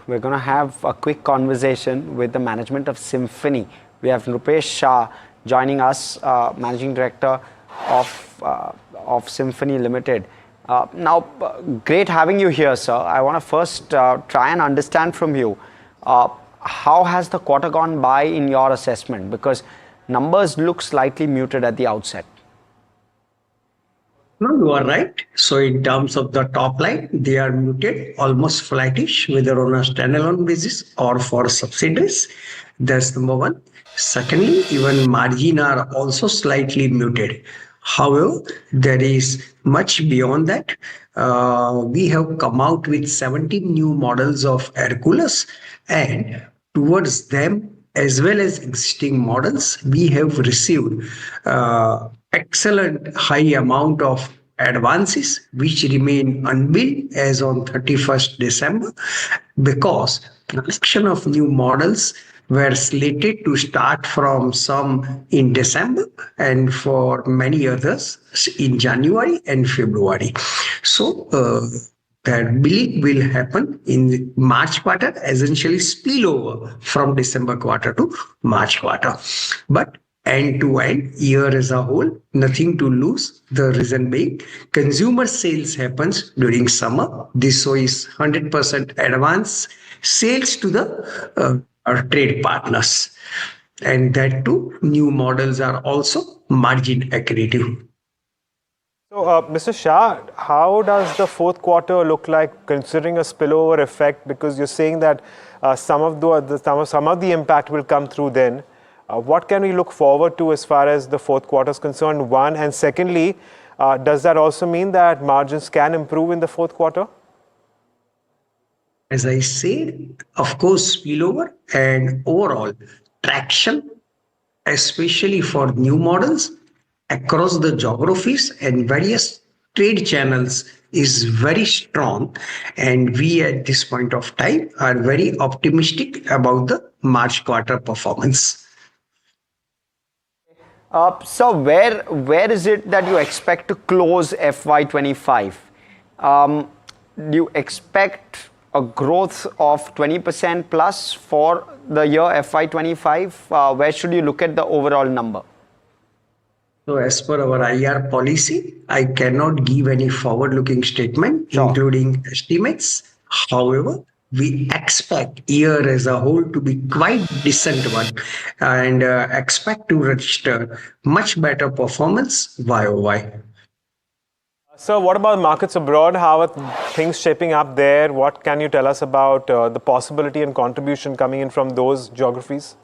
we're going to have a quick conversation with the management of Symphony. We have Nrupesh Shah joining us, Managing Director of Symphony Limited. Great having you here, sir. I want to first try and understand from you, how has the quarter gone by in your assessment? Because numbers look slightly muted at the outset. No, you are right. So in terms of the top line, they are muted, almost flattish, whether on a standalone basis or for subsidiaries. That's number one. Secondly, even margin are also slightly muted. However, there is much beyond that. We have come out with 17 new models of air coolers, and towards them, as well as existing models, we have received excellent high amount of advances which remain unbilled as on 31st December, because production of new models were slated to start from some in December and for many others in January and February. So that billing will happen in March quarter, essentially spillover from December quarter to March quarter. But end to end, year as a whole, nothing to lose. The reason being, consumer sales happens during summer. This so is 100% advance sales to the our trade partners. And that too, new models are also margin accretive. So, Mr. Shah, how does the fourth quarter look like considering a spillover effect? Because you're saying that some of the impact will come through then. What can we look forward to as far as the fourth quarter is concerned? One, and secondly, does that also mean that margins can improve in the fourth quarter? As I said, of course, spillover and overall traction, especially for new models across the geographies and various trade channels, is very strong. And we at this point of time are very optimistic about the March quarter performance. So where is it that you expect to close FY25? Do you expect a growth of 20% plus for the year FY25? Where should you look at the overall number? So as per our IR policy, I cannot give any forward-looking statement, Sure, including estimates. However, we expect year as a whole to be quite decent one, and expect to register much better performance YOY. So what about markets abroad? How are things shaping up there? What can you tell us about the possibility and contribution coming in from those geographies?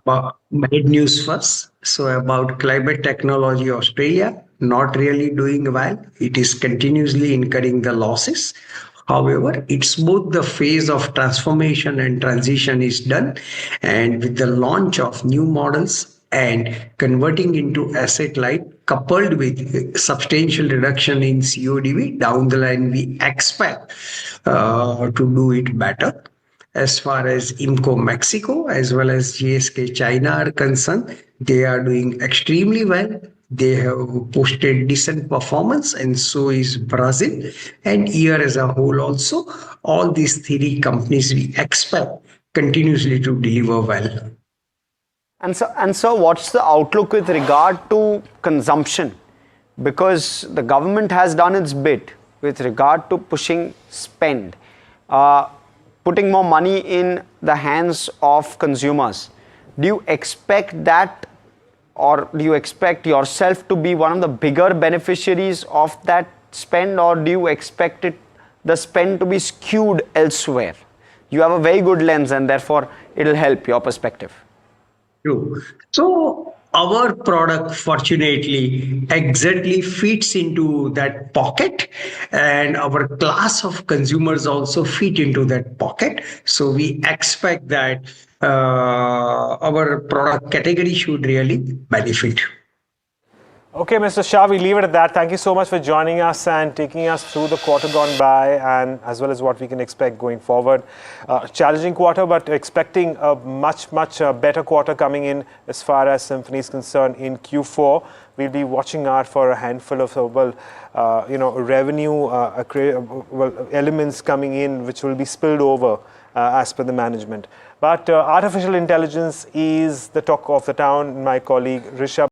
Bad news first. So about climate technology Australia, not really doing well. It is continuously incurring the losses. However, it's both the phase of transformation and transition is done. And with the launch of new models and converting into asset light, coupled with substantial reduction in CODV down the line, we expect to do it better. As far as IMCO Mexico as well as GSK China are concerned, they are doing extremely well. They have posted decent performance, and so is Brazil. And year as a whole also, all these three companies we expect continuously to deliver well. And so what's the outlook with regard to consumption? Because the government has done its bit with regard to pushing spend, putting more money in the hands of consumers. Do you expect that, or do you expect yourself to be one of the bigger beneficiaries of that spend, or do you expect the spend to be skewed elsewhere? You have a very good lens, and therefore it'll help your perspective. True. So our product fortunately exactly fits into that pocket, and our class of consumers also fit into that pocket. So we expect that our product category should really benefit. Okay, Mr. Shah, we leave it at that. Thank you so much for joining us and taking us through the quarter gone by, and as well as what we can expect going forward. Challenging quarter, but expecting a much better quarter coming in as far as Symphony is concerned in Q4. We'll be watching out for a handful of revenue elements coming in, which will be spilled over as per the management. But artificial intelligence is the talk of the town. My colleague Rishabh